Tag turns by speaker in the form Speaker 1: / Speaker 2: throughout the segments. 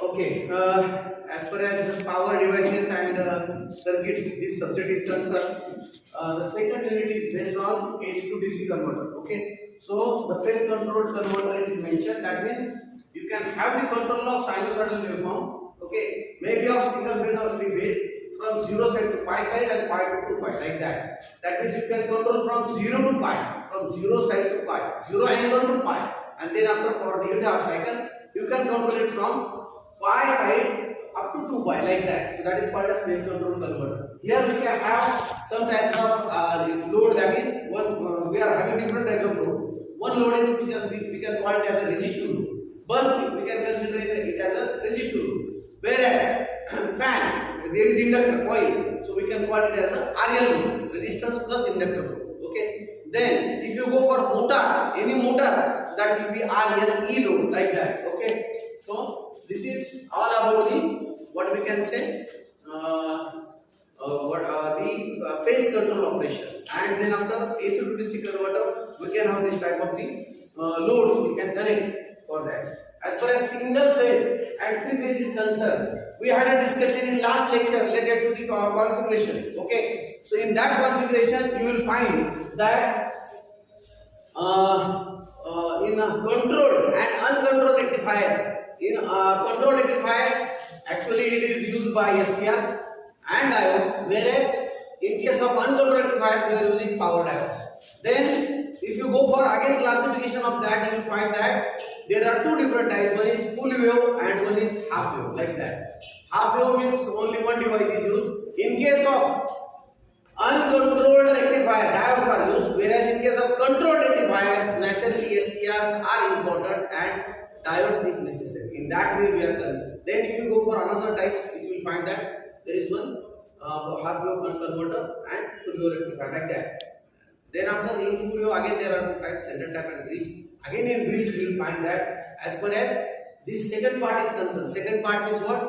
Speaker 1: Okay, as far as power devices and circuits, this subject is concerned, the second unit is based on AC to DC converter. Okay, so the phase controlled converter is mentioned. That means you can have the control of sinusoidal waveform. Okay, maybe of single phase or three phase from 0 side to pi side and pi to 2 pi like that. That means you can control from 0 to pi, from 0 side to pi, 0 angle to pi, and then after for the half cycle you can control it from pi side up to 2 pi like that. So that is called a phase control converter. Here we can have some types of load, that is one we are having different types of load. One load is we can call it as a resistive load. Bulb we can consider it as a resistive load. Whereas fan there is inductor coil, so we can call it as a RL load, resistance plus inductor load. Okay. Then if you go for motor, any motor, that will be RLE load like that. Okay. So this is all about the what we can say the phase control operation. And then after AC to DC converter, we can have this type of the loads we can connect for that. As far as single phase and three phase is concerned, we had a discussion in last lecture related to the configuration. Okay, so in that configuration you will find that in a controlled and uncontrolled rectifier. In controlled rectifier, actually it is used by SCRs and diodes, whereas in case of uncontrolled rectifiers we are using power diodes. Then if you go for again classification of that, you will find that there are two different types. One is full wave and one is half wave, like that. Half wave means only one device is used. In case of uncontrolled rectifier, diodes are used, whereas in case of controlled rectifiers, naturally SCRs are important and diodes if necessary. In that way we are done. Then if you go for another types, you will find that there is one half wave converter and full wave rectifier, like that. Then after in full wave again there are two types, center type and bridge. Again in bridge we will find that as far as this second part is concerned, second part means what?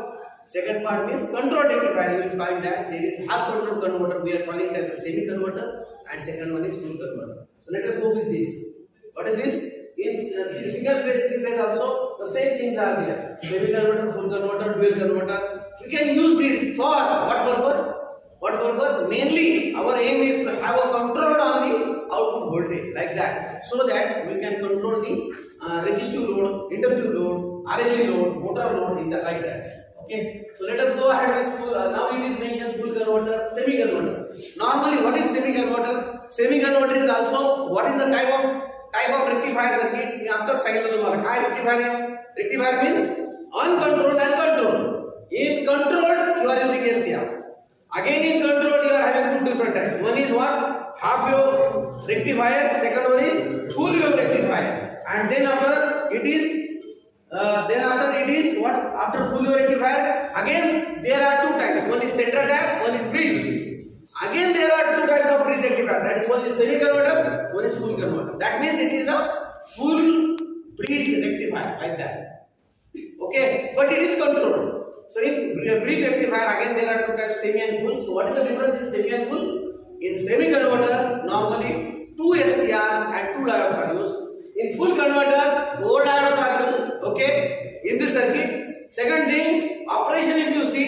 Speaker 1: Second part means controlled rectifier. You will find that there is half control converter, we are calling it as a semi converter, and second one is full converter. So let us go with this. What is this? In single phase, three phase also the same things are there. Semi converter, full converter, dual converter. We can use this for what purpose? What purpose? Mainly our aim is to have a control on the output voltage, like that, so that we can control the resistive load, inductive load, RLE load, motor load in the like that. Okay. So let us go ahead with full. Now it is mentioned full converter, semi converter. Normally, what is semi converter? Semi converter is also what is the type of rectifier circuit? After cycle rectifier. Rectifier means uncontrolled and controlled. In controlled, you are using SCR. Again in controlled, you are having two different types. One is what? Half wave rectifier. Second one is full wave rectifier. And then after it is what? After full wave rectifier, again there are two types. One is central type, one is bridge. Again there are two types of bridge rectifier. That one is semi converter, one is full converter. That means it is a full bridge rectifier, like that. Okay, but it is controlled. So in bridge rectifier again there are two types, semi and full. So what is the difference in semi and full? In semi converters normally two SCRs and two diodes are used. In full converters 4 diodes are used. Okay, in this circuit. Second thing, operation if you see,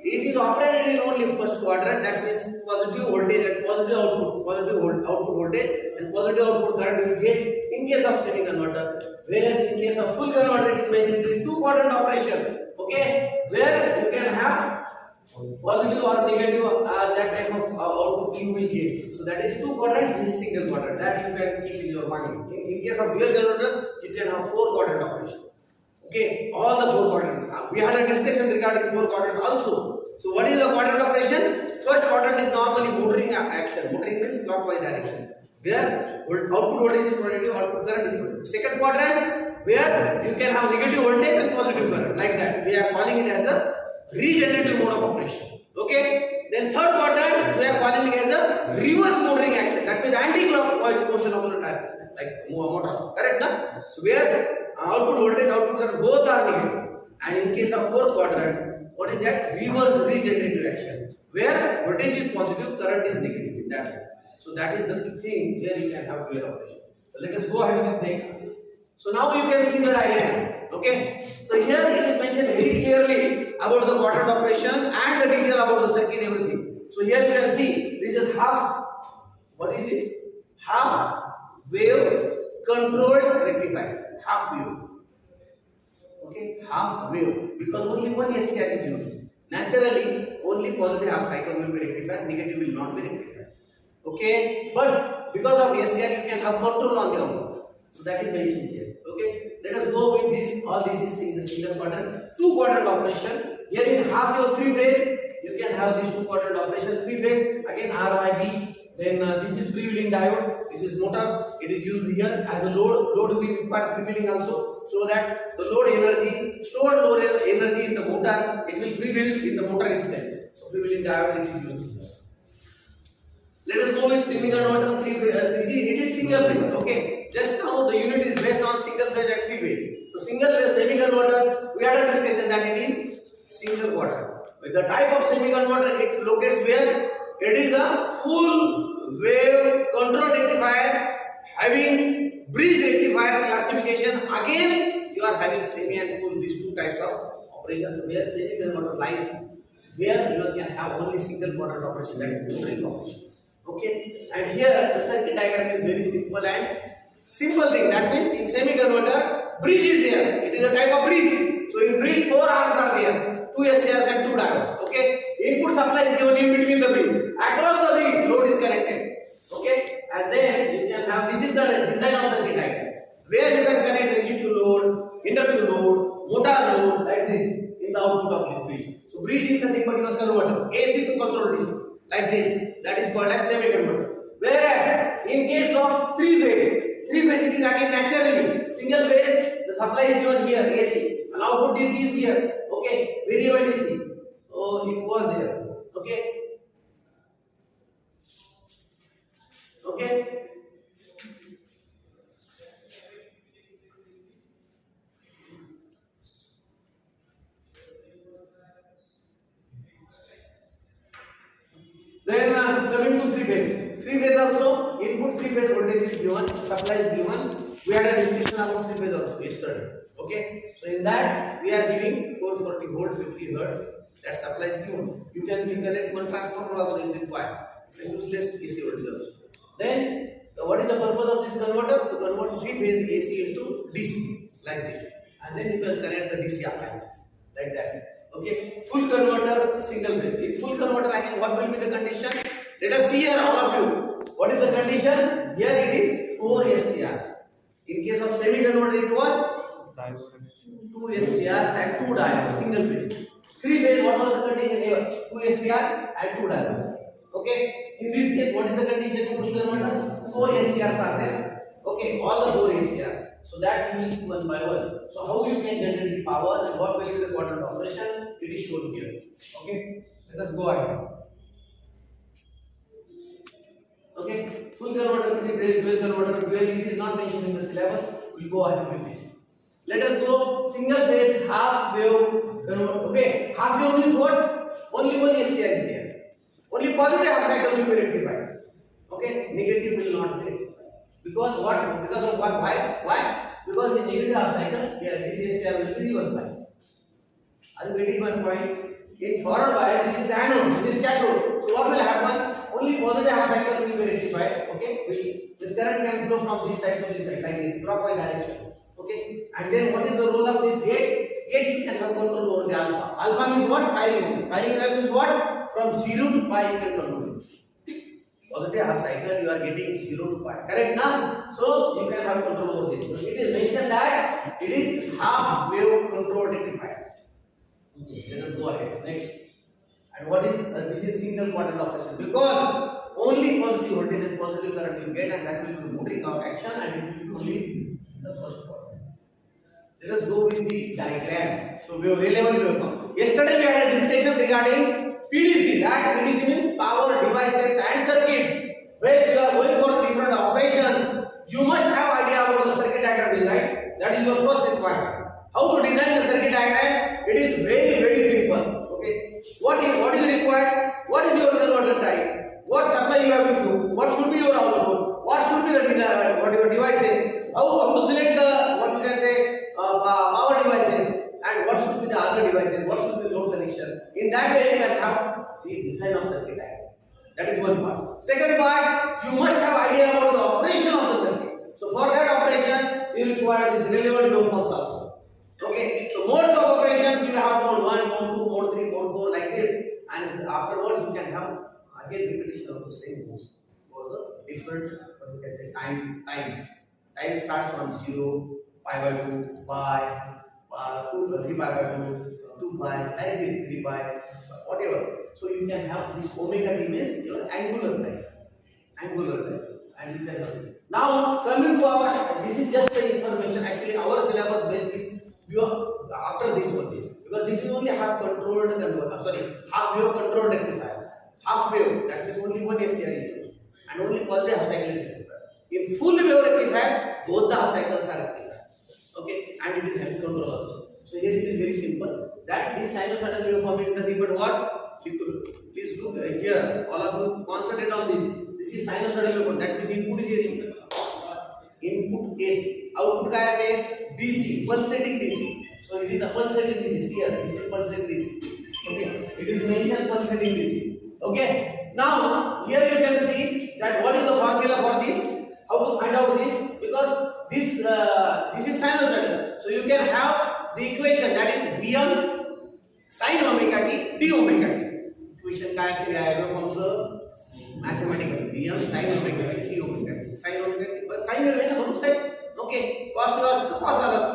Speaker 1: it is operated in only first quadrant. That means positive voltage and positive output, output voltage and positive output current will get in case of semi converter. Whereas in case of full converter, it is mentioned it is two quadrant operation. Okay, where you can have positive or negative that type of output you will get. So that is two quadrant, this is single quadrant. That you can keep in your mind. In case of dual converter, you can have 4 quadrant operation. Okay, all the 4 quadrant. We had a discussion regarding 4 quadrant also. So what is the quadrant operation? First quadrant is normally motoring action. Motoring means clockwise direction, where output voltage is positive, output current is positive. Second quadrant, where you can have negative voltage and positive current, like that. We are calling it as a regenerative mode of operation. Okay. Then third quadrant, we are calling it as a reverse motoring action. That means anti-clockwise motion of the type, like motor. Correct, na? So where output voltage, output current both are negative. And in case of fourth quadrant, what is that? Reverse regenerative action, where voltage is positive, current is negative. In that way. So that is the thing where you can have dual operation. So let us go ahead with next. So now you can see the diagram. Okay. So here it is mentioned very clearly about the quadrant operation and the detail about the circuit, everything. So here you can see this is half. What is this? Half wave controlled rectifier. Half wave. Okay, half wave, because only one SCR is used. Naturally, only positive half cycle will be rectified, negative will not be rectified. Okay, but because of SCR you can have control on the output. So that is very essential. Okay, let us go with this. All this is single quadrant, two quadrant operation. Here in half wave 3 phase, you can have this two quadrant operation 3 phase. Again RYB. Then this is freewheeling diode. This is motor. It is used here as a load. Load will require freewheeling also, so that the load energy, stored load energy in the motor, it will freewheel in the motor itself. So freewheeling diode it is used here. Let us go with semiconductor 3 phase. It is single phase. Okay. Just now the unit is based on single phase at 3 phase. So single phase semiconductor, we had a discussion that it is single quadrant. With the type of semiconductor, it locates where it is a full wave control rectifier having bridge rectifier classification. Again, you are having semi and full, these two types of operations. Where semiconductor lies, where you can have only single quadrant operation, that is motoring operation. Okay, and here the circuit diagram is very simple and simple thing. That means in semiconductor, bridge is there. It is a type of bridge. So in bridge, 4 arms are there, 2 SCRs and 2 diodes. Okay, input supply is given in between the bridge. Across the bridge, load is connected. Okay, and then you can have, this is the design of circuit diagram, where you can connect resistive load, inductive load, motor load, like this in the output of this bridge. So bridge is nothing but your converter, AC to control DC, like this. That is called as semiconductor. Whereas in case of 3 phase it is again naturally single phase. The supply is given here AC, and output DC is here. Okay, variable DC. So it was there. Okay. Okay. Then coming to 3 phase. 3 phase also, input 3 phase voltage is given, supply is given. We had a discussion about 3 phase also yesterday. Okay, so in that we are giving 440 volt 50 hertz. That supply is given. You can reconnect one transformer also if required. You can use less AC voltage also. Then what is the purpose of this converter? To convert 3 phase AC into DC, like this. And then you can connect the DC appliances, like that. Okay, full converter, single phase. In full converter, again, what will be the condition? Let us see here, all of you. What is the condition? Here it is 4 SCRs. In case of semi-converter, it was 2 SCRs and 2 diodes, single phase. 3 phase, what was the condition here? 2 SCRs and 2 diodes. Okay, in this case, what is the condition in full converter? 4 SCRs are there. Okay, all the 4 SCRs. So that we will see one by one. So how you can generate the power and what will be the quadrant operation? It is shown here. Okay, let us go ahead. Okay, full converter, 3 phase, dual converter, dual, it is not mentioned in the syllabus. We will go ahead with this. Let us go single phase half wave converter. Okay, half wave means what? Only one SCR is there. Only positive half cycle will be rectified. Okay, negative will not be rectified. Because what? Because of what? Why? Because in negative half cycle, this SCR will be reverse bias. Are you getting my point? In forward bias, this is anode, this is cathode. So what will happen? Only positive half cycle will be rectified. Okay, this current can flow from this side to this side, like this, clockwise direction. Okay, and then what is the role of this gate? Gate you can have control over the alpha. Alpha means what? Firing angle. Firing angle means what? From 0 to pi you can control it. Positive half cycle you are getting 0 to pi. Correct now? So you can have control over this. So it is mentioned that it is half wave control rectifier. Okay, let us go ahead. Next. And what is this is single quadrant operation, because only positive voltage and positive current you get, and that will be the motoring of action, and it will be the first quadrant. Let us go with the diagram. So we have relevant waveform. Yesterday we had a discussion regarding PDC. That PDC means power devices and circuits. Where you are going for different operations, you must have idea about the circuit diagram design. That is your first requirement. How to design the circuit diagram? It is very simple. Okay. What is required? What is your converter type? What supply you have to do? What should be your output? What should be the design? What your device is? How to select the what you can say power devices, and what should be the other devices, what should be the load connection. In that way, you can have the design of circuit diagram. That is one part. Second part, you must have idea about the operation of the circuit. So for that operation, you require these relevant waveforms also. Okay. So modes of operations, you have mode 1, mode 2, mode 3, mode 4 like this, and afterwards you can have again repetition of the same modes for the different, what you can say, times. Time starts from 0, pi by 2, pi, 3 pi by 2, 2 pi, like this, 3 pi, whatever. So you can have this omega t means your angular time, and you can have it. Now coming to our, this is just the information. Actually, our syllabus base is after this only, because this is only half controlled half wave controlled rectifier. Half wave, that means only one SCR is used, and only positive half cycle is rectified. In full wave rectifier, both the half cycles are rectified. Okay, and it is hand control also. So here it is very simple. That this sinusoidal waveform is nothing but what? Please look here. All of you concentrate on this. This is sinusoidal waveform. That means input is AC. Input AC. Output क्या है? DC. Pulsating DC. So it is a pulsating DC. Here, this is pulsating DC. Okay. It is mentioned pulsating DC. Okay. Now here you can see that what is the formula for this? How to find out this? Because this is sinusoidal. So you can have the equation, that is Vm sin omega t d omega t. Equation काय असेल waveformचं mathematically Vm sin omega t d omega t. Sin omega t, but sin आहे ना म्हणून sin. Okay, cos loss, cos loss.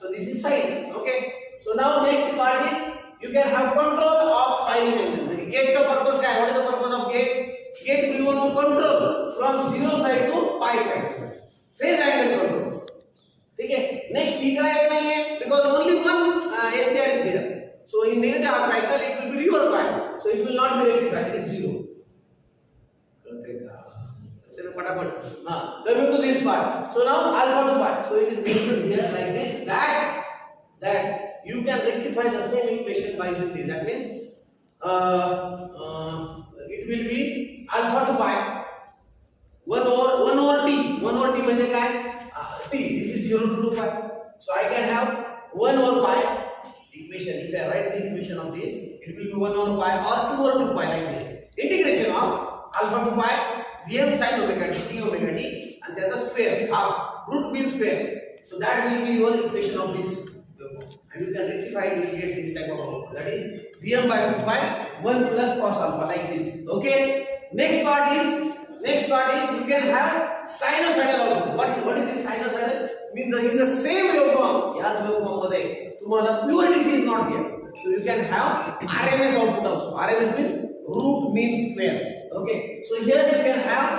Speaker 1: So this is sin. Okay. So now next part is you can have control of firing angle. Gate का purpose क्या है? What is the purpose of gate? Gate we want to control from 0 side to pi side. Phase angle control. ठीक है. Next दिखा एक नहीं है because only one SCR is there. So in negative half cycle it will be reverse bias. So it will not be rectified. It is 0. चलो फटाफट. Coming to this part. So now alpha to pi. So it is mentioned here like this that you can rectify the same equation by using this. That means it will be alpha to pi 1 over t. 1 over t म्हणजे काय? See, this is 0 to 2 pi. So I can have 1 over pi equation. If I write the equation of this, it will be 1 over pi or 2 over 2 pi like this. Integration of alpha to pi Vm sin omega t d omega t, and there's a square, half, root means square. So that will be your equation of this. And you can rectify it, you will get this type of output. That is Vm by 2 pi 1 plus cos alpha like this. Okay. Next part is you can have sinusoidal output. What is this sinusoidal? Means in the same waveform. यार waveform मध्ये तुम्हाला pure DC is not there. So you can have RMS output also. RMS means root mean square. Okay. So here you can have,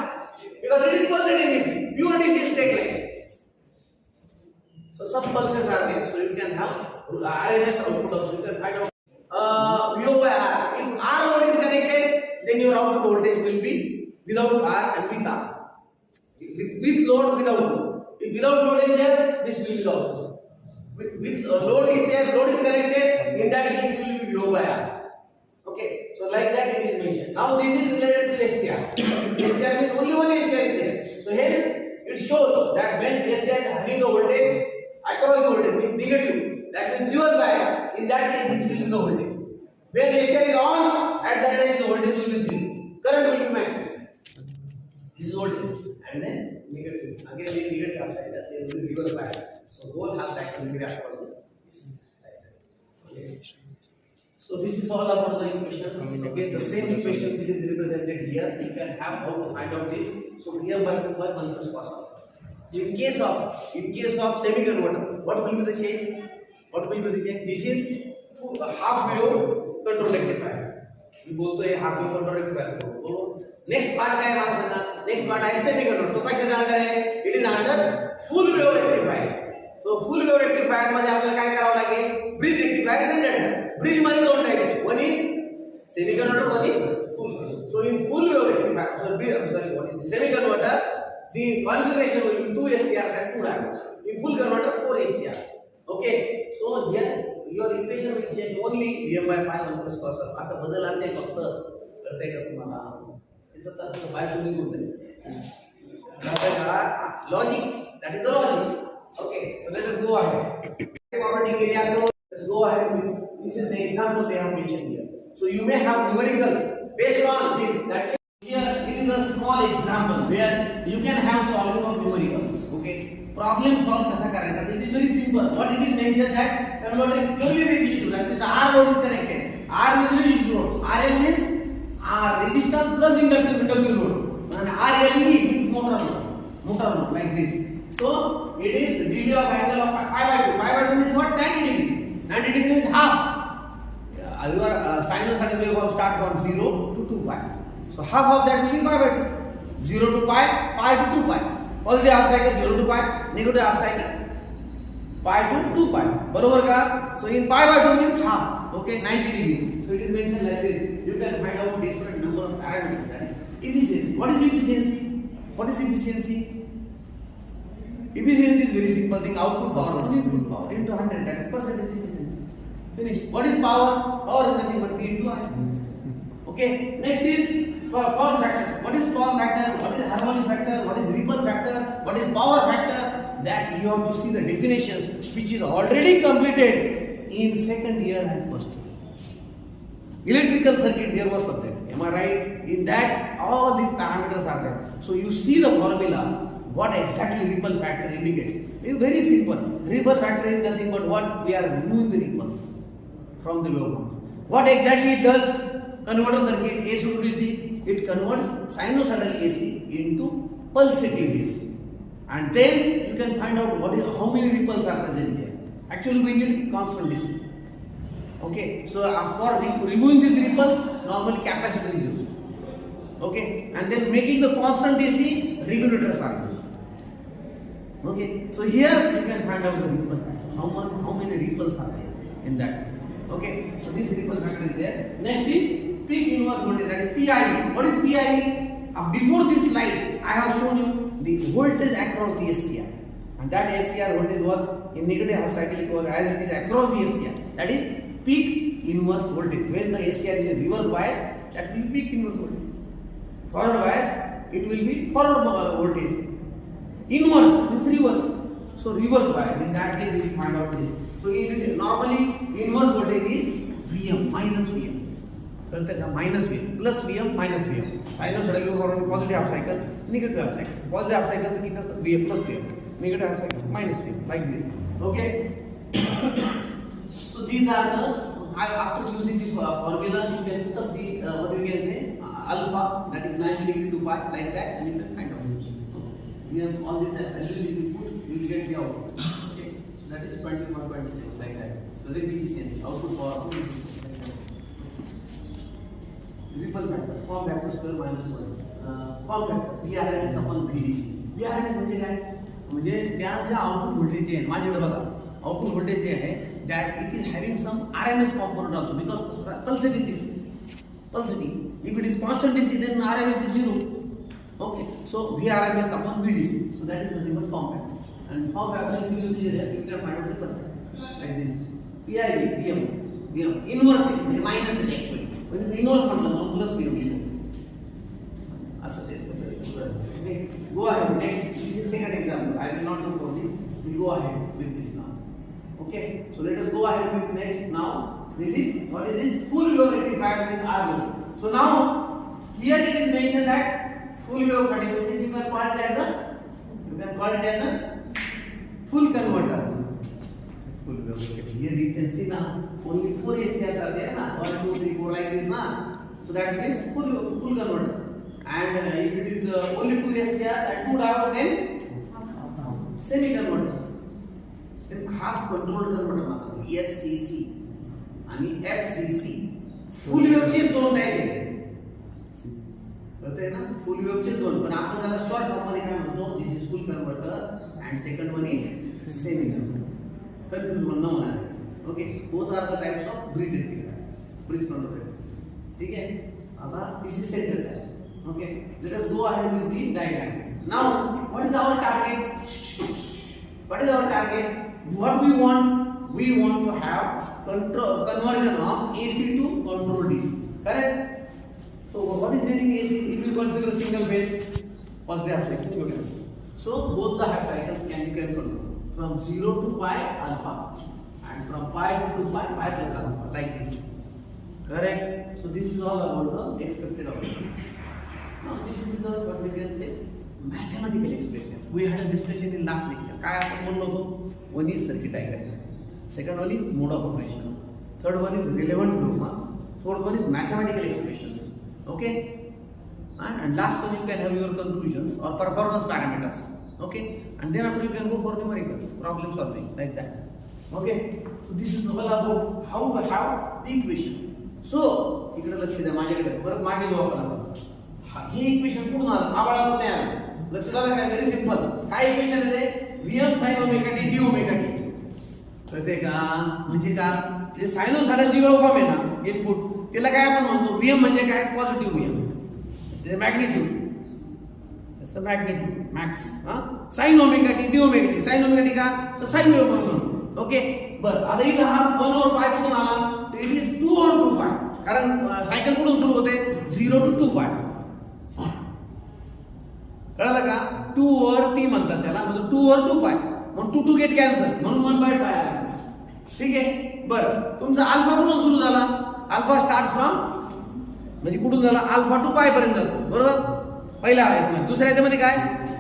Speaker 1: because it is pulsating DC. Pure DC is straight line. So some pulses are there. So you can have RMS output also. You can find out VO by R. If R load is connected, then your output voltage will be without R and with R. With load, without load. If without load is there, this will be output. With load is there, load is connected, in that case it will be VO by R. Okay, so like that it is mentioned. Now this is related to SCR. SCR means only one SCR is there. So hence it shows that when SCR is having the voltage across the voltage means negative, that means reverse bias. In that case this will be the voltage. When SCR is on, at that time the voltage will be 0. Current will be maximum. This is voltage. And then negative. Again we negative half cycle, there will be reverse bias. So whole half cycle will be across the okay. So this is all about the equations. Okay, the same equations it is represented here. You can have how to find out this. So Vm by 2 by 1 plus cos alpha. In case of semi-converter, what will be the change? This is half wave control rectifier. We बोलते हैं half wave control rectifier. तो next part क्या है हमारा सना? Next part है semi-converter. तो कैसे under है? It is under full wave rectifier. So full wave rectifier मध्ये आपल्याला काय करावं लागेल? Bridge rectifier is under. Bridge मध्ये दोन type आहे. One is semi-converter, one is full. So in full wave rectifier, what is the semi-converter? The configuration will be 2 SCRs and 2 diodes. In full converter, 4 SCRs. Okay. So here your equation will change only Vm by pi 1 plus cos alpha. असा बदल असेल फक्त करते का तुम्हाला. इसका तर bye तुम्ही बोलते. Logic. That is the logic. Okay. So let us go ahead. Property के लिए आपको go ahead with this is the example they have mentioned here. So you may have numericals based on this. That here it is a small example where you can have solving of numericals. Okay, problem solve kasa karaycha? It is very simple. What it is mentioned that converter is purely resistive. That means R load is connected. R means resistive load. RL means resistance plus inductive load. And RLE means motor load like this. So it is delay of angle of pi by 2. Pi by 2 means what? 90 degree. 90 degree means half. Your sinusoidal waveform start from 0 to 2 pi. So half of that will be pi by 2. 0 to pi, pi to 2 pi. Positive half cycle 0 to pi, negative half cycle pi to 2 pi. Barabar ka? So in pi by 2 means half. Okay, 90 degree. So it is mentioned like this. You can find out different number of parameters. That is efficiency. What is efficiency? What is efficiency? Efficiency is very simple thing. Output power to input power into 100. That is percentage efficiency. Finished. What is power? Power is nothing but V into I. Okay. Next is form factor. What is form factor? What is harmonic factor? What is ripple factor? What is power factor? That you have to see the definitions, which is already completed in second year and first year. Electrical circuit there was subject. Am I right? In that all these parameters are there. So you see the formula. What exactly ripple factor indicates? It is very simple. Ripple factor is nothing but what we are removing the ripples from the waveforms. What exactly it does? Converter circuit AC to DC. It converts sinusoidal AC into pulsating DC. And then you can find out how many ripples are present there. Actually, we need constant DC. Okay. So for removing these ripples, normally capacitor is used. Okay. And then making the constant DC, regulators are used. Okay, so here you can find out the ripple factor. How many ripples are there in that? Okay, so this ripple factor is there. Next is peak inverse voltage, that is PIV. What is PIV? Before this slide, I have shown you the voltage across the SCR, and that SCR voltage was in negative half cycle. It was as it is across the SCR. That is peak inverse voltage. When the SCR is in reverse bias, that will be peak inverse voltage. Forward bias, it will be forward voltage. Inverse means reverse. So reverse bias. In that case, we will find out this. So normally inverse voltage is Vm minus Vm. Minus Vm plus Vm minus Vm. Sinusoidal waveform positive half cycle, negative half cycle. Positive half cycle se kitna Vm plus Vm. Negative half cycle minus Vm like this. Okay. So these are the after choosing this formula, you can put up the what we can say alpha, that is 90 degree to pi like that, and you can find out. We have all these values if you put, you will get the output. Okay, so that is 21, 27 like that. So this is efficiency, output power. Ripple factor, form factor square minus 1. Form factor, VRMS upon VDC. VRMS म्हणजे काय? म्हणजे त्या ज्या output voltage आहे माझ्याकडे बघा, output voltage जे आहे that it is having some RMS component also because pulsating DC. Pulsating. If it is constant DC, then RMS is 0. Okay, so VRMS upon VDC. So that is nothing but form factor. And form factor if you use it, you can find out ripple factor like this. PIV, VM, inverse minus it actually. When the inverse one plus VM. Go ahead. Next, this is second example. I will not do for this. We will go ahead with this now. Okay, so let us go ahead with next now. This is what is this? Full wave rectifier with R. So now here it is mentioned that full wave certificate you can call it as a full converter. Full wave. Here you can see now only 4 SCRs are there na, 1, 2, 3, 4 like this na. So that means full converter. And if it is only 2 SCRs and 2 diodes, then semi converter. Half controlled converter E&TC and FCC. Full wave चेच दोन type आहेत. कळतंय ना? Full wave चेच दोन. पण आपण त्याला short form मध्ये काय म्हणतो? This is full converter and second one is semi converter. Confuse one now. Okay, both are the types of bridge rectifier, bridge converter. ठीक है? अब this is center type. Okay, let us go ahead with the diagram. Now, what is our target? What is our target? What we want? We want to have conversion of AC to control DC. Correct? So, what is there in AC? If you consider single phase, positive half cycle. So, both the half cycles can be controlled from 0 to pi alpha. And and from pi to pi plus alpha like this. Correct? So this is all about the expected outcome. Now this is the what we can say mathematical expression. We had a discussion in last lecture. काय आपण बोललो होतो? One is circuit diagram, second one is mode of operation, third one is relevant waveforms, fourth one is mathematical expressions. Okay? And last one you can have your conclusions or performance parameters. Okay? And then after you can go for numericals, problem solving like that. Okay? So this is all about how the equation. So इकडे लक्ष द्या माझ्याकडे परत मागे जाऊ आपण. ही equation कुठून आलं? आबाळातून नाही आलं. लक्ष झालं काय? Very simple. काय इक्वेशन आहे ते? Vm sin omega T D omega T. कळते का? म्हणजे का? जे सायनोसॉइडल वेव्हफॉर्म आहे ना इनपुट त्याला काय आपण म्हणतो? Vm म्हणजे काय? Positive Vm. ते मॅग्निट्यूड. त्याचं magnitude max. sin omega T D omega T. sin omega T का? तर साइन वेव्हफॉर्म म्हणून. ओके? बरं आता इथं हा 1 ओव्हर पाय कुठून आला? तर इट इज 2 ओव्हर 2 पाय. कारण सायकल कुठून सुरू होते? 0 to 2 पाय. कळलं का? 2 ओव्हर टी म्हणतात त्याला, म्हणजे 2 ओव्हर 2 पाय. म्हणून 2 गेट कॅन्सल, म्हणून 1 बाय पाय आला. ठीक आहे? बरं तुमचा अल्फा कुठून सुरू झाला? अल्फा स्टार्ट फ्रॉम म्हणजे कुठून झाला? अल्फा टू पाय पर्यंत जातो. बरोबर? पहिला आहे. दुसऱ्या याच्यामध्ये काय?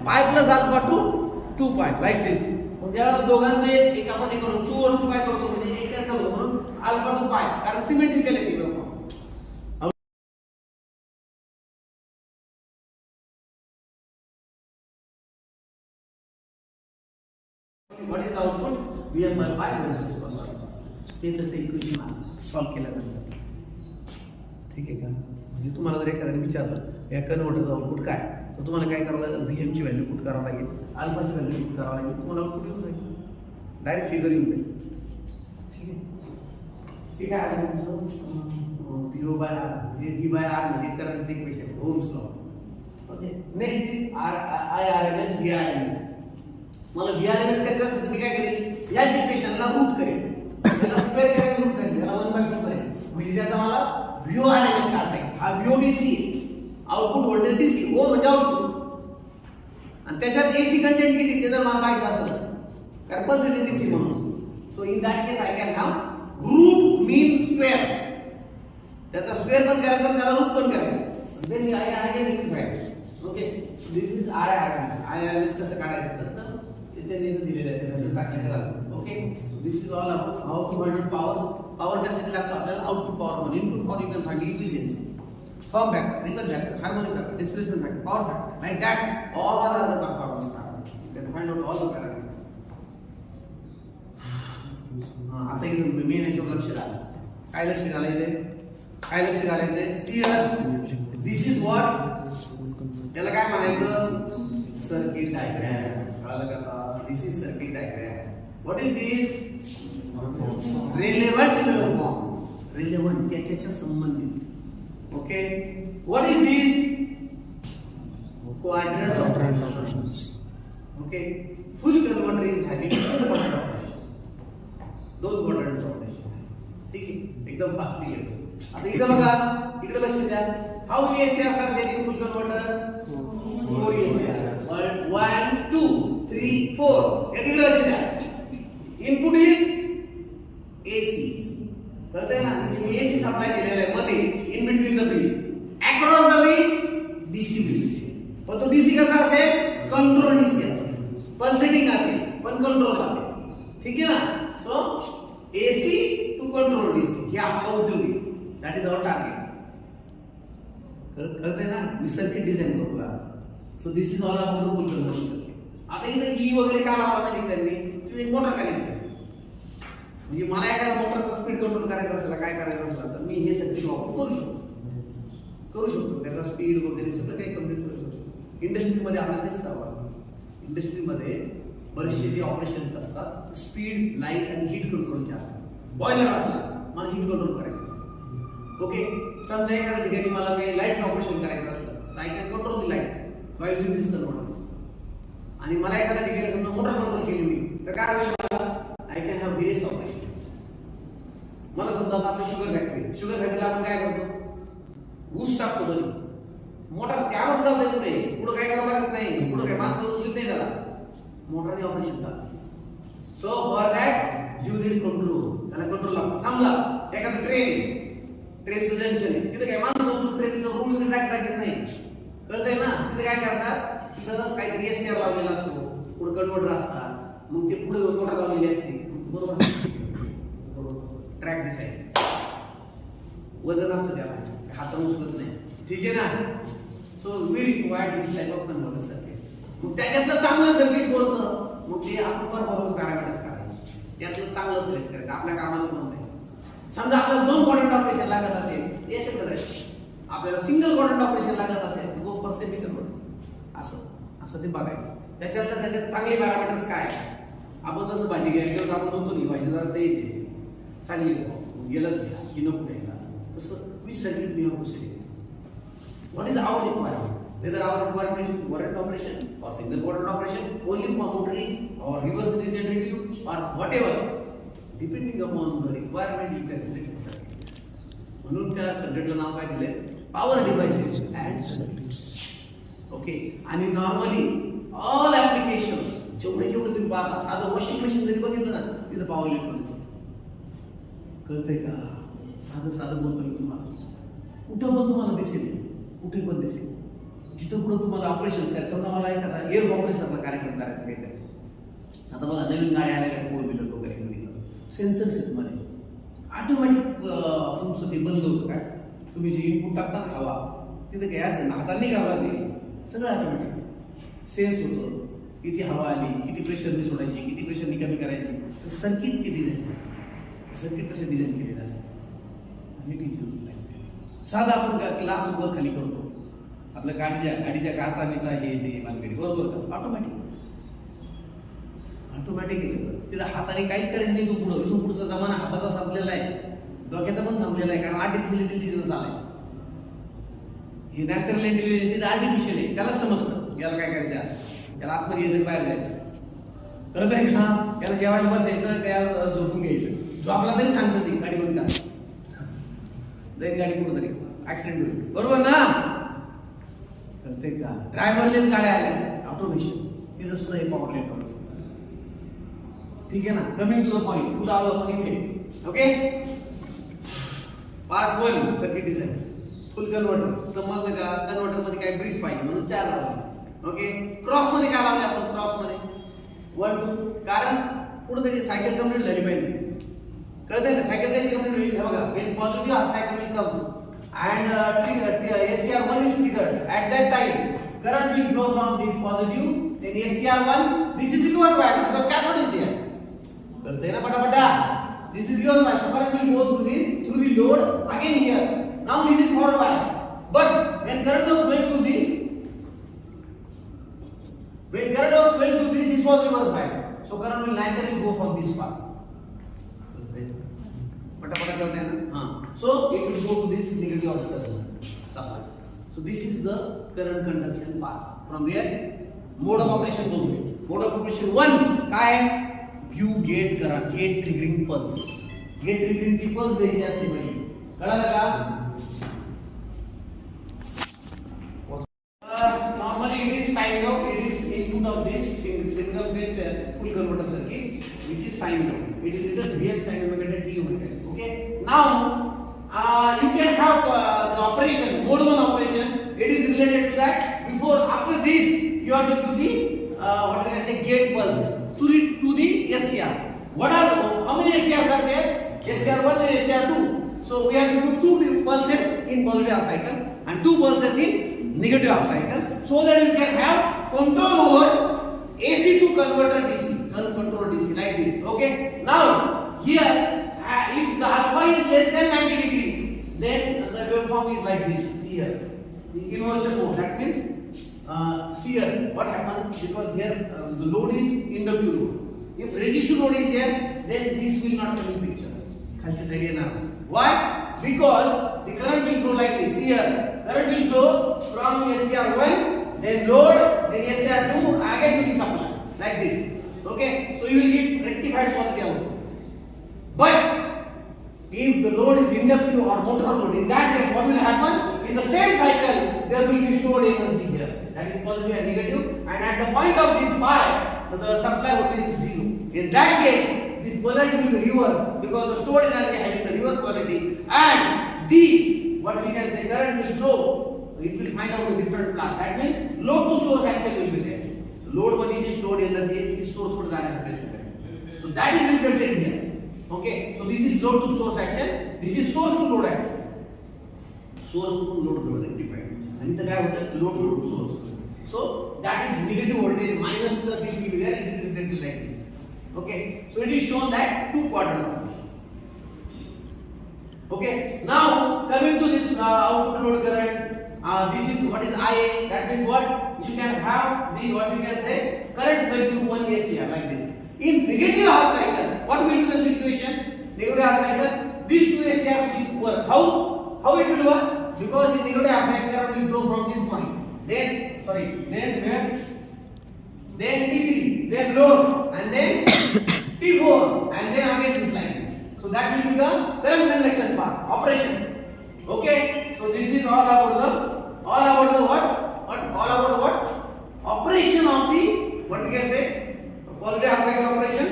Speaker 1: Pi plus alpha to 2 pi like this. म्हणजे ज्यावेळेला दोघांचे एक आपण हे करू 2 ओव्हर 2 पाय करतो म्हणजे एक कॅन्सल होतो म्हणून अल्फा टू पाय, कारण सिमेट्रिकल आहे waveform. What is the output? Vm by pi minus cos alpha. ते तसं इक्वेशन सॉल्व्ह केलं जातं. ठीक आहे का? म्हणजे तुम्हाला जर एखाद्याने विचारलं या कन्व्हर्टरचं आउटपुट काय, तर तुम्हाला काय करावं लागेल? Vm ची व्हॅल्यू पुट करावं लागेल, अल्फाची व्हॅल्यू पुट करावं लागेल, तुम्हाला आउटपुट येऊन जाईल. डायरेक्ट फिगर येऊन जाईल. ठीक आहे? ठीक आहे. झिरो बाय आर म्हणजे V बाय आर म्हणजे करंटचं equation Ohm's law. Okay? Next is IRMS VRMS. मला VRMS करायचं मी काय करेल? या इक्वेशनला रूट करेल, त्याला स्क्वेअर करेल, रूट करेल, त्याला 1/2 करेल. म्हणजे त्याचा मला VORMS काढता येईल. हा VODC आउटपुट व्होल्टेज DC. ओ म्हणजे आउटपुट आणि त्याच्यात AC कंटेंट किती ते जर मला पाहिजे असेल कारण पर्सेंटेज DC म्हणून. So in that case I can have root mean square. त्याचा स्क्वेअर पण करायचा आणि त्याला रूट पण करायचं. Then I can rectify. Okay? This is IRMS. IRMS कसं काढायचं तर त्यांनी दिलेलं आहे व्हॅल्यू टाकण्यात झालं. Okay? This is all about how to handle power. Power कशासाठी लागतो आपल्याला? आउटपुट पॉवर मध्ये input power you can find efficiency, form factor, ripple factor, harmonic factor, displacement factor, power factor, like that all are the performance factor. You can find out all the parameters. आता इथे main याच्यावर लक्ष घाला. काय लक्ष घालायचंय? काय लक्ष घालायचंय? See here this is what त्याला काय म्हणायचं? Circuit diagram. कळलं का? This is circuit diagram. What is this? Relevant waveform. Relevant त्याच्याच्या संबंधित. Okay? What is this? Quadrant operations. Okay? Full converter is having 2 quadrant operation. 2 quadrant operation. ठीक आहे? एकदम फास्टली येतो. आता इथं बघा, इकडे लक्ष द्या. How many SCR are there in full converter? 4 SCR. 1 2 3 4. याकडे लक्ष द्या. Input is AC. कळतंय ना? मी AC सप्लाय केलेला आहे मध्ये in between the bridge. Across the bridge DC bridge. पण तो DC कसा असेल? कंट्रोल DC असेल. पल्सेटिंग असेल पण कंट्रोल असेल. ठीक आहे ना? So AC to control DC हे आपलं उद्योग आहे. That is our target. कळतंय ना? मी सर्किट डिझाइन करतो आता. So this is all about full converter circuit. आता इथे E वगैरे का लावला माहिती त्यांनी? ते एक मोटर कनेक्ट आहे. म्हणजे मला एखाद्या मोटरचा स्पीड कंट्रोल करायचा असेल, काय करायचं असेल तर मी हे सर्किट वापर करू शकतो. त्याचा स्पीड वगैरे सगळं काही कंप्लीट करू शकतो. इंडस्ट्रीमध्ये आपल्याला तेच करावं लागतं. इंडस्ट्रीमध्ये बरेचसे जे ऑपरेशन्स असतात स्पीड, लाईट आणि हीट कंट्रोलचे असतात. बॉयलर असला मला हीट कंट्रोल करायचं. ओके? समजा एखाद्या ठिकाणी मला लाईटचं ऑपरेशन करायचं असलं तर I can control the light by using this converters. आणि मला एखाद्या ठिकाणी समजा मोटर कंट्रोल केली मी तर काय होईल? मला आय कॅन हॅव व्हेरियस ऑपरेशन्स. मला समजा आता आपली शुगर फॅक्टरीला आपण काय करतो? ऊस टाकतो दोन्ही. मोटर त्यावर चालते पुढे, पुढे काय करावं लागत नाही, पुढे काय माणसं उचलत नाही त्याला, मोटरने ऑपरेशन चालतं. So for that you need control. त्याला कंट्रोल लागतो. समजा एखादं ट्रेनचं जंक्शन आहे, तिथे काय माणूस ट्रेनचं रूल ट्रॅक टाकत नाही, कळतंय ना. तिथे काय करतात, तिथं काहीतरी एसटीआर लावलेला असतो, पुढे कन्व्हर्टर असतात, मग ते पुढे मोटर लावलेली असते, बरोबर ट्रॅक दिसायला वजन असतं त्याला, हात उचलत नाही, ठीक आहे ना. So we required this type of converter circuit. मग त्याच्यातलं चांगलं सर्किट कोणतं, मग ते आपण परफॉर्मन्स पॅरामीटर्स काढायचे, त्यातलं चांगलं सिलेक्ट करायचं, आपल्या कामाचं म्हणत आहे. समजा आपल्याला 2 क्वाड्रंट ऑपरेशन लागत असेल, ते असे करायचे. आपल्याला सिंगल क्वाड्रंट ऑपरेशन लागत असेल, तर गो फॉर सेमी कन्व्हर्टर. असं ते बघायचं. त्याच्यात चांगले पॅरामीटर्स काय, आपण तसं भाजी घ्यायला गेलो आपण म्हणतो नाही भाजी जरा ते चांगली गेलंच घ्या की नको घ्यायला, तसं which circuit we have to select. What is our requirement? Whether our requirement is current operation or single quadrant operation, only for motoring or reverse regenerative or whatever, depending upon the requirement you can select the circuit. म्हणून त्या सब्जेक्टला नाव काय दिले, power devices and circuits. Okay. आणि normally all applications जेवढे तुम्ही पाहता, साधं washing machine जरी बघितलं ना, तिथं पॉवर इलेक्ट्रॉनिक्स कळतंय का. साधं बोलतो मी तुम्हाला, कुठं पण तुम्हाला दिसेल, कुठे पण दिसेल, जिथं पुढे तुम्हाला ऑपरेशन करायचं. समजा मला एखादा एअर कॉम्प्रेसरला कार्यक्रम करायचा काहीतरी, आता बघा नवीन गाड्या आल्या 4 व्हीलर वगैरे, सेन्सर सेटमध्ये ऑटोमॅटिक तुमचं ते बंद होतं. काय तुम्ही जे इनपुट टाकता ना, हवा तिथं काय असं हाताने करावं लागते, सगळं ऑटोमॅटिक सेन्स होतं. किती हवा आली, किती प्रेशरने सोडायची, किती प्रेशरने कमी करायची, तर सर्किट ते सर्किट तसं डिझाईन केलेलं असतं. आणि इट इज यूज लाईक साधा आपण क्लास वर खाली करतो, आपल्या गाडीच्या काचा बिचा हे ते मानगडी, बरोबर का, ऑटोमॅटिक आहे सगळं. तिथं हाताने काहीच करायचं नाही. इथून पुढचा जमाना हाताचा संपलेला आहे, डोक्याचा पण संपलेला आहे, कारण आर्टिफिशियल इंटेलिजन्स आलाय. हे नॅचरल इंटेलिजन्स तिथं आर्टिफिशियल आहे, त्यालाच समजतं याला काय करायचं, याला आतमध्ये यायचं बाहेर जायचं, कळत आहे का. याला जेवायला बसायचं, त्याला झोपून घ्यायचं, झोपला तरी सांगतं ती गाडी बंद का जाईल, गाडी कुठं तरी ऍक्सिडेंट होईल, बरोबर ना. कळतंय का. ड्रायव्हरलेस गाड्या आल्या, ऑटोमेशन, तिथं सुद्धा हे पॉवर इलेक्ट्रॉनिक्स. ठीक आहे ना. कमिंग टू द पॉइंट, तुझा आलो आपण इथे. Okay. Part 1 circuit design, full converter. समजलं का. कन्व्हर्टर मध्ये काय ब्रिज पाहिजे म्हणून 4 लावले. ओके. क्रॉस मध्ये काय लावले आपण, क्रॉस मध्ये 1 2, कारण कुठेतरी सायकल कंप्लीट झाली पाहिजे. कळतंय ना. सायकल कशी कंप्लीट होईल, हे बघा, when positive cycle will comes and SCR1 is triggered, at that time current will flow from this positive, then SCR1, this is reverse bias because cathode is there. कळतंय ना पटापटा. This is reverse bias, so current will go through this, through the load again here. Now this is forward bias, but when current was going through this, this was reverse bias, so current will naturally go from this path. पटापटा करते हैं ना. हाँ. So it will go to this negative of the terminal supply. So this is the current conduction path. From where mode of operation बोलतो. Mode of operation 1 काय, Q gate current, gate triggering pulse. Gate triggering ची pulse द्यायची असते म्हणजे, कळलं का. Normally it is signed out, it is input of this single phase full converter circuit, which is signed out. It is written VX sin omega t omega. Okay. Now you can have the operation, mode 1 operation. It is related to that. Before, after this, you have to do the what can I say, gate pulse to the SCR. How many SCRs are there? SCR1 and SCR2. So we have to do 2 pulses in positive half cycle and 2 pulses in negative half cycle, so that you can have control over AC to converter DC, control DC like this. Okay. Now here, if the alpha is less than 90 degree, then the waveform is like this. Here, the inversion mode. That means here what happens, because here the load is inductive load. If resistive load is there, then this will not come in picture. खालची side येणार. Why? Because the current will flow like this. Here, current will flow from SCR1, then load, then SCR2, again to the supply, like this. Okay, so you will get rectified positive output. But if the load is inductive or motor load, in that case, what will happen? In the same cycle, there will be stored energy here. That is positive and negative. And at the point of this pi, the supply voltage is 0. In that case, this polarity will be reversed because the stored energy having the reverse polarity, and the what we can say current will flow. It will find out a different path. That means load to source action will be there. Load मध्ये जी stored energy is source कडे जाण्याचा प्रयत्न करेल. So that is reflected here. Okay. So this is load to source action. This is source to load action. Source to load rectified. And इथं काय होतं load to source. So that is negative voltage minus plus it will be there. It is reflected like this. Okay. So it is shown that two quadrant operation. Okay. Now coming to this output load current. This is what is IA. That means what you can have the what we can say current by through one ACR like this. In negative half cycle, what will be the situation? Negative half cycle. These two ACRs will work. How it will work? Because in negative half cycle current will flow from this point. Then where? Then T3, then load, and then T4, and then again this like this. So that will be the current conduction path operation. Okay. So this is all about the what? Operation of the what we can say positive half cycle operation,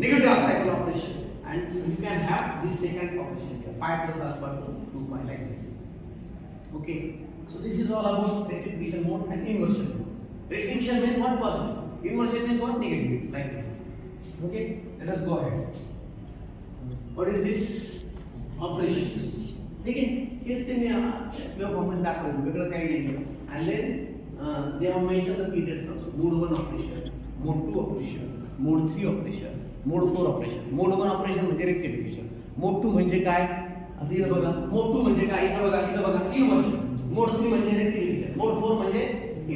Speaker 1: negative half cycle operation, and you can have this second operation here, pi plus alpha to 2 pi like this. Okay. So this is all about rectification mode and inversion mode. Rectification means what positive, inversion means what negative, like this. Okay. Let us go ahead. What is this operation? Okay. Here's the performance दाखवलं वेगळं काही नाही. And then they have mentioned the periods also. Mode 1 operation, mode 2 operation, mode 3 operation, mode 4 operation. Mode 1 operation म्हणजे rectification. Mode 2 म्हणजे काय? आता इथं बघा. Mode 2 म्हणजे काय? इथं बघा inversion. Mode 3 म्हणजे rectification. Mode 4 म्हणजे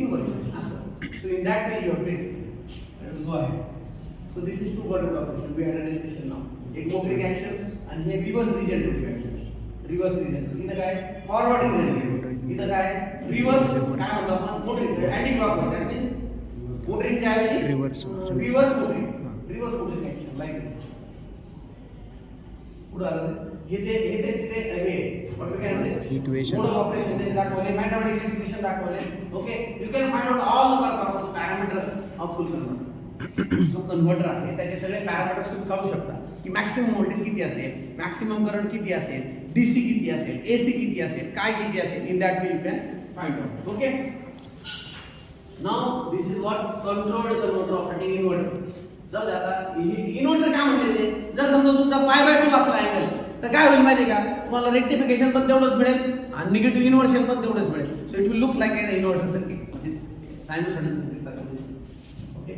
Speaker 1: inversion. असं. So in that way you have to explain. Let us go ahead. So this is two quadrant operation. We had a discussion now. एक motoric action आणि हे reverse regenerative action. Reverse region इथं काय forward region इथं काय reverse काय म्हणतो आपण motoring anti clockwise that means मोटरिंगच्या ऐवजी reverse motoring action like this पुढे आलं हे what we can say equation mode of operation ते दाखवले मॅथमॅटिकल इक्वेशन दाखवले okay you can find out all the performance parameters of full converter जो converter आहे त्याचे सगळे पॅरामीटर्स तुम्ही काढू शकता की मॅक्सिमम व्होल्टेज किती असेल मॅक्सिमम करंट किती असेल डीसी किती असेल एसी किती असेल काय किती असेल इन that way you can find out okay now this is what controlled converter operating inverter जाऊ दे आता इन्व्हर्टर काय म्हणले ते जर समजा तुमचा π/2 असला अँगल तर काय होईल माहिती का तुम्हाला रेक्टिफिकेशन पण तेवढंच मिळेल आणि निगेटिव्ह इन्व्हर्शन पण तेवढंच मिळेल so it will look like an inverter circuit म्हणजे sinusoidal circuit okay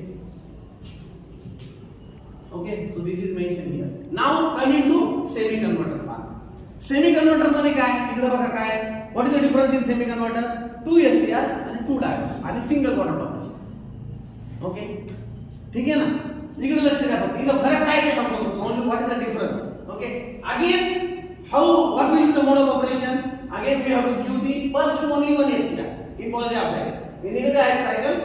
Speaker 1: okay so this is mentioned here now coming to semi converter part semi converter मध्ये काय इकडे बघा काय what is the difference in semi converter two SCRs आणि two diodes आणि single quadrant operation okay ठीक आहे ना इकडे लक्ष द्या फक्त इथं फरक काय ते सांगतो only what is the difference okay again how what will be the mode of operation again we have to give the pulse to only one SCR in positive half cycle in negative half cycle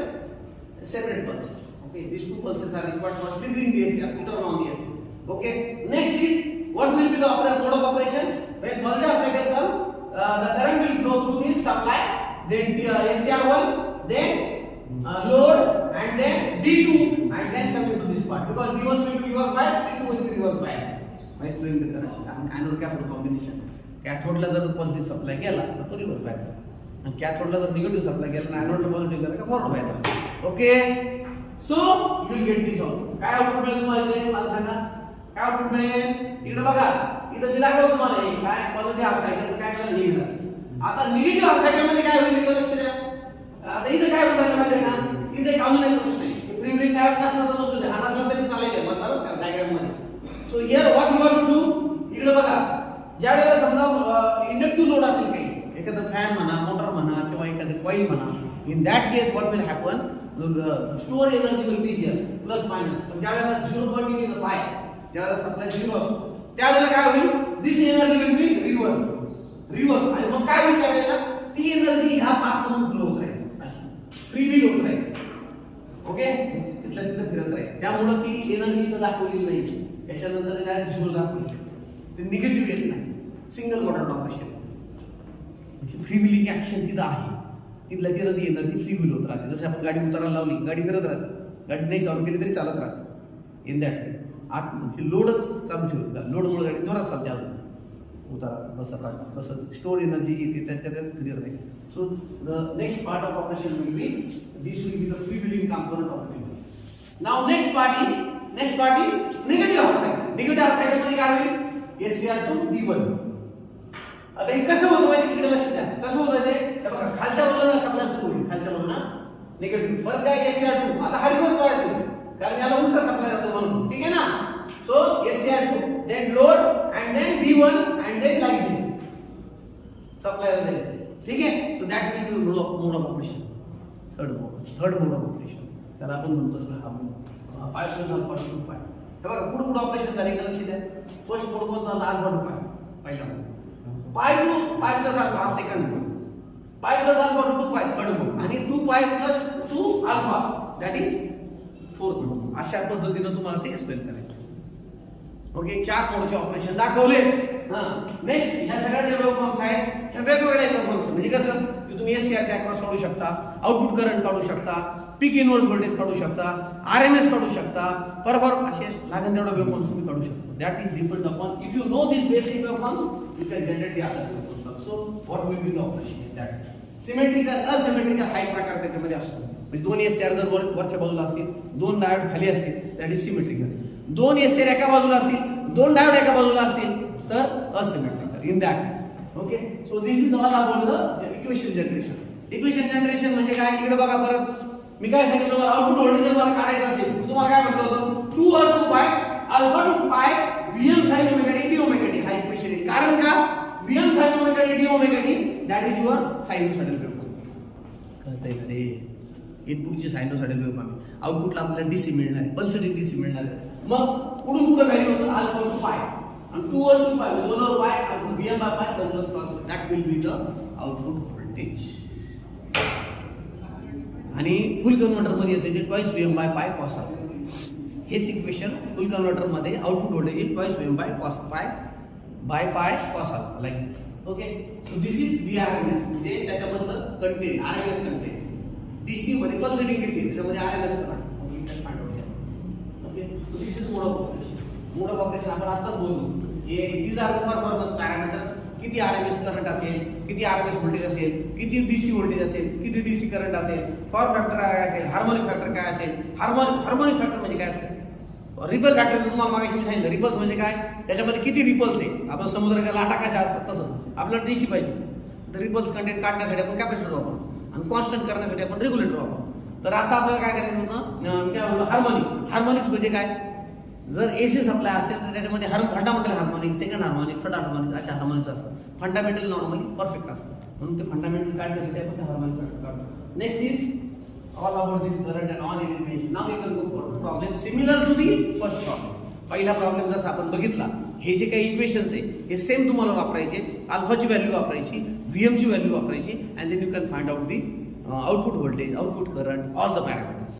Speaker 1: separate pulses. Okay, these two pulses are required for triggering the SCR, to turn on the SCR. Okay, next is what will be the mode of operation? When positive cycle comes, the current will flow through this supply, then SCR1, then load, and then D2, and then coming to this part. Because D1 will be reverse bias, D2 will be reverse bias. By flowing the current, anode cathode combination. Cathode ला जर positive supply गेला तर तो reverse bias होतो. आणि कॅथोडला जर negative supply केला आणि एनोडला positive केला का forward bias okay so you will get this output काय आउटपुट मिळेल तुम्हाला इथे मला सांगा काय आउटपुट मिळेल इकडे बघा इथे मी दाखवतो तुम्हाला हे काय पॉझिटिव्ह हाफ सायकलचं काय झालं हे मिळालं आता निगेटिव्ह हाफ सायकल मध्ये काय होईल इकडे लक्ष द्या आता इथे काय होणार माहिती आहे ना इथे एक अजून एक प्रश्न आहे फ्री व्हीलिंग काय असणार तर नसू दे हा नसला तरी चालेल मतलब डायग्राम मध्ये so here what you have to do इकडे बघा ज्या वेळेला समजा इंडक्टिव्ह लोड असेल काही एखादा फॅन म्हणा मोटर म्हणा किंवा एखादा कॉइल म्हणा इन that case what will happen store energy will be here plus minus पण ज्या वेळेला 0.8 इज द पाय ज्या वेळेला सप्लाय 0 असतो त्या वेळेला काय होईल this energy will be reverse आणि मग काय होईल त्या वेळेला ती एनर्जी ह्या पाथ मधून फ्लो होत राहील अशी फ्रीली होत राहील ओके तिथल्या तिथे फिरत राहील त्यामुळे ती एनर्जी इथं दाखवलेली नाही त्याच्यानंतर डायरेक्ट झिरो दाखवली ते निगेटिव्ह येत नाही single quadrant operation free wheeling action तिथं आहे तिथल्या तिथं ती एनर्जी फ्री व्हील होत राहते जसं आपण गाडी उतरायला लावली गाडी फिरत राहते गाडी नाही चालू केली तरी चालत राहते इन दॅट वे आत म्हणजे लोडच कमी होईल का, लोडमुळे गाडी जोरात चालते अजून उतारा तसं स्टोर एनर्जी येते त्याच्यात क्लिअर नाही. So the next part of operation will be this will be the free wheeling component of the device. Now next part is negative half cycle. Negative half cycle मध्ये काय होईल, SCR2 D1. आता हे कसं होतं माहिती, इकडे लक्ष द्या कसं होतं ते. बघा खालच्या बाजूला सप्लाय सुरू होईल, खालच्या बाजूला निगेटिव्ह, परत काय SCR2 आता हार्डवेअर बायस होईल कारण याला उलटा सप्लाय राहतो म्हणून, ठीक आहे ना. सो SCR2 then load and then D1 and then like this supply will there, ठीक आहे. so that will be mode of operation. third mode of operation त्याला आपण म्हणतो हा pi plus alpha to pi. हे बघा पुढे ऑपरेशन झाले का लक्ष द्या. फर्स्ट मोड कोणता, अल्फा टू पाय पहिला mode, pi to pi plus alpha second mode, pi plus alpha to pi third mode आणि 2 pi plus 2 alpha that is fourth mode. अशा पद्धतीने तुम्हाला ते एक्सप्लेन करायचं. ओके, 4 मोडचे ऑपरेशन दाखवले. नेक्स्ट ह्या सगळ्या जे वेव्हफॉर्म्स आहेत ह्या वेगवेगळ्या वेव्हफॉर्म्स म्हणजे कसं की तुम्ही SCR चे अक्रॉस काढू शकता, आउटपुट करंट काढू शकता, पीक इनव्हर्स व्होल्टेज काढू शकता, RMS काढू शकता, बरोबर असे लागेल तेवढे वेव्हफॉर्म्स तुम्ही काढू शकता. That is depend upon if you know this basic waveforms you can generate the other waveforms also. What will be the operation in that. Symmetrical asymmetrical हा एक प्रकार त्याच्यामध्ये असतो. म्हणजे दोन SCR जर वरच्या बाजूला असतील, दोन डायोड खाली असतील दॅट इज सिमेट्रिकल. दोन SCR एका बाजूला असतील, दोन डायोड एका बाजूला असतील तर asymmetrical in that. Okay, so this is all about the equation generation. Equation generation म्हणजे काय, इकडे बघा परत मी काय सांगितलं तुम्हाला, आउटपुट व्होल्टेज जर मला काढायचं असेल तुम्हाला काय म्हटलं होतं, 2 or 2 pi alpha to pi Vm sin omega T d omega T हा इक्वेशन आहे. कारण का Vm sin omega T d omega T that is your sinusoidal waveform. कळतंय का रे, इनपुटची सायनोसॉइडल वेव्हफॉर्म आहे, आउटपुटला आपल्याला डीसी मिळणार आहे, पल्सटिव्ह डीसी मिळणार आहे. मग पुढून पुढे व्हॅल्यू होतं अल्फा टू पाय आणि 2 or 2 पाय 1 or पाय आणि Vm by pi 1 plus cos that will be the output voltage. आणि फुल कन्व्हर्टर मध्ये येते ते twice Vm by pi cos alpha. हेच इक्वेशन फुल कन्व्हर्टर मध्ये output voltage twice Vm by cos pi by pi cos alpha like. Okay, so this is VRMS म्हणजे त्याच्यामधलं content RMS content. DC मध्ये pulsating DC त्याच्यामध्ये RMS current. Okay, so this is mode of operation. Mode of operation आपण आताच बोललो. हे these are the performance parameters. किती RMS current असेल, किती RMS व्होल्टेज असेल, किती DC व्होल्टेज असेल, किती DC करंट असेल, फॉर्म फॅक्टर काय असेल, हार्मोनिक फॅक्टर काय असेल. हार्मोनिक फॅक्टर म्हणजे काय असेल, रिपल फॅक्टर तुम्हाला मागाशी मी सांगितलं. रिपल्स म्हणजे काय, त्याच्यामध्ये किती रिपल्स आहे. आपण समुद्राच्या लाटा कशा असतात तसं आपल्याला DC पाहिजे. तर रिपल्स कंटेंट काढण्यासाठी आपण कॅपॅसिटर वापरतो आणि कॉन्स्टंट करण्यासाठी आपण रेग्युलेटर वापरतो. तर आता आपल्याला काय करायचं होतं, काय म्हणतो हार्मोनिक्स म्हणजे काय, जर AC सप्लाय असेल तर त्याच्यामध्ये fundamental harmonic, second harmonic, third harmonic अशा हार्मोनिक्स असतात. फंडामेंटल नॉर्मली परफेक्ट असतात म्हणून ते फंडामेंटल काढण्यासाठी आपण ते हार्मोनिक फॅक्टर काढतो. Next is all about this current and all elimination. Now you can go for the problem similar to the first problem. पहिला प्रॉब्लेम जसा आपण बघितला, हे जे काही इक्वेशन्स आहे हे सेम तुम्हाला वापरायचे. अल्फाची व्हॅल्यू वापरायची, Vm ची व्हॅल्यू वापरायची and then you can find out the output voltage, output current, all the parameters.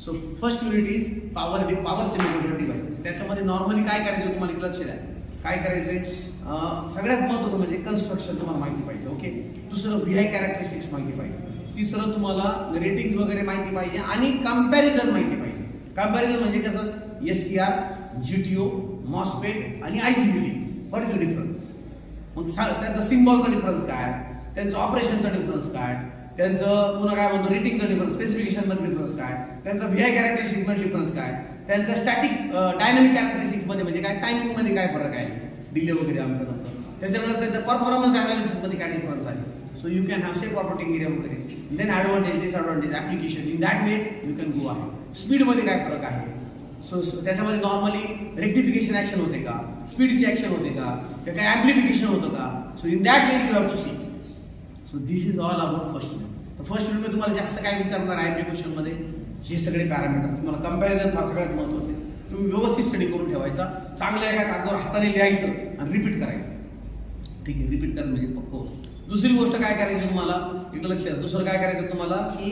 Speaker 1: So first unit is power semiconductor devices. त्याच्यामध्ये नॉर्मली काय करायचं तुम्हाला लक्ष द्या. काय करायचंय, सगळ्यात महत्त्वाचं म्हणजे कन्स्ट्रक्शन तुम्हाला माहिती पाहिजे. ओके, दुसरं VI कॅरेक्टरिस्टिक्स माहिती पाहिजे, तिसरं तुम्हाला रेटिंग्स वगैरे माहिती पाहिजे आणि कंपॅरिझन माहिती पाहिजे. कंपॅरिझन म्हणजे कसं, SCR, GTO, MOSFET आणि IGBT what is the difference. मग त्यांचा सिम्बॉलचा डिफरन्स काय, त्यांचं ऑपरेशनचा डिफरन्स काय, त्यांचं पुन्हा काय म्हणतो रेटिंगचा डिफरन्स, स्पेसिफिकेशन मध्ये डिफरन्स काय, त्यांचा VI कॅरेक्टरिस्टिक्स मध्ये डिफरन्स काय, त्यांचा स्टॅटिक डायनामिक कॅरेक्टरिस्टिक्स मध्ये म्हणजे काय, टायमिंग मध्ये काय फरक आहे, डिले वगैरे आमच्या नंतर, त्याच्यानंतर त्यांच्या परफॉर्मन्स अनालिसिस मध्ये काय डिफरन्स आहे. So you can have safe operating area वगैरे, then advantage disadvantage application, in that way you can go आहे. स्पीड मध्ये काय फरक आहे, सो त्याच्यामध्ये नॉर्मली रेक्टिफिकेशन ऍक्शन होते का, स्पीडची ऍक्शन होते का, ते काय ऍम्प्लिफिकेशन होतं का. So in that way you have to see. So this is all about first unit. तर फर्स्ट युनिट मध्ये तुम्हाला जास्त काय विचारणार आहे ऍप्लिकेशन मध्ये, हे सगळे पॅरामीटर्स तुम्हाला कंपॅरिझन फार सगळ्यात महत्त्वाचं आहे. तुम्ही व्यवस्थित स्टडी करून ठेवायचा, चांगल्या एका कागदावर हाताने लिहायचं आणि रिपीट करायचं. ठीक आहे, रिपीट करायचं म्हणजे पक्क. दुसरी गोष्ट काय करायची तुम्हाला, इकडे लक्ष द्या. दुसरं काय करायचं तुम्हाला की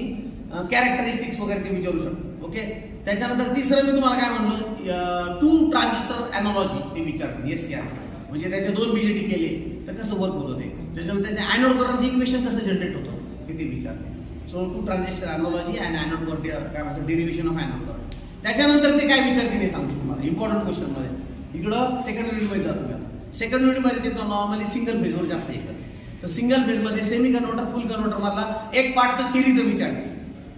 Speaker 1: कॅरेक्टरिस्टिक्स वगैरे ते विचारू शकतो. ओके, त्याच्यानंतर तिसरं मी तुम्हाला काय म्हणलो, 2 ट्रान्झिस्टर एनॉलॉजी ते विचारते SCR. म्हणजे त्याचे 2 BJT केले तर कसं वर्क होतं ते, त्याच्यानंतर त्याचे ॲनोड करंटचं इक्वेशन कसं जनरेट होतं, की ते विचारते. So two transistor analogy and anode current काय म्हणतो डेरिव्हेशन ऑफ ॲनोड करंट. त्याच्यानंतर ते काय विचारते मी सांगतो तुम्हाला इम्पॉर्टंट क्वेश्चन मध्ये. इकडं सेकंड युनिटमध्ये जातो मी आता. सेकंड युनिटमध्ये ते नॉर्मली सिंगल फेजवर जास्त येतं. तर सिंगल फेजमध्ये सेमी कन्व्हर्टर फुल कन्व्हर्टर मधला एक पार्ट तर थिअरीचं विचारते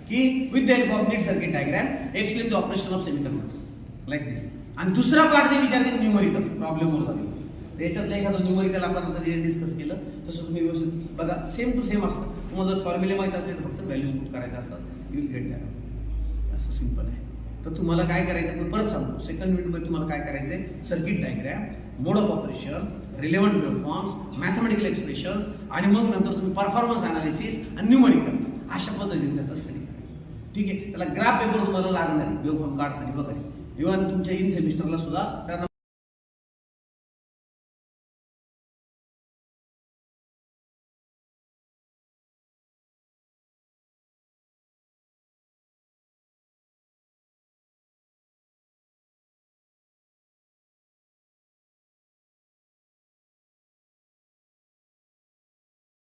Speaker 1: की with the help of neat circuit diagram explain the operation of semi converter like this. आणि दुसरा पार्ट ते विचारते न्यूमरिकल्स प्रॉब्लेम वर जाते. त्याच्यातलं एखादं न्यूमरिकल आपण आता जे डिस्कस केलं तसं तुम्ही व्यवस्थित बघा. सेम टू सेम असतं. तुम्हाला जर फॉर्म्युले माहिती असेल तर फक्त व्हॅल्यूज पुट करायच्या असतात. You will get that. असं सिंपल आहे. तर तुम्हाला काय करायचं मी परत सांगतो. सेकंड युनिटमध्ये तुम्हाला काय करायचंय circuit diagram, mode of operation, relevant waveforms, mathematical expressions आणि मग नंतर तुम्ही परफॉर्मन्स अनालिसिस आणि न्यूमरिकल्स अशा पद्धतीने त्याचा स्टडी करायचा. ठीक आहे. त्याला ग्राफ पेपर तुम्हाला लागणार आहे वेव्हफॉर्म काढताना वगैरे. इव्हन तुमच्या इन सेमिस्टरला सुद्धा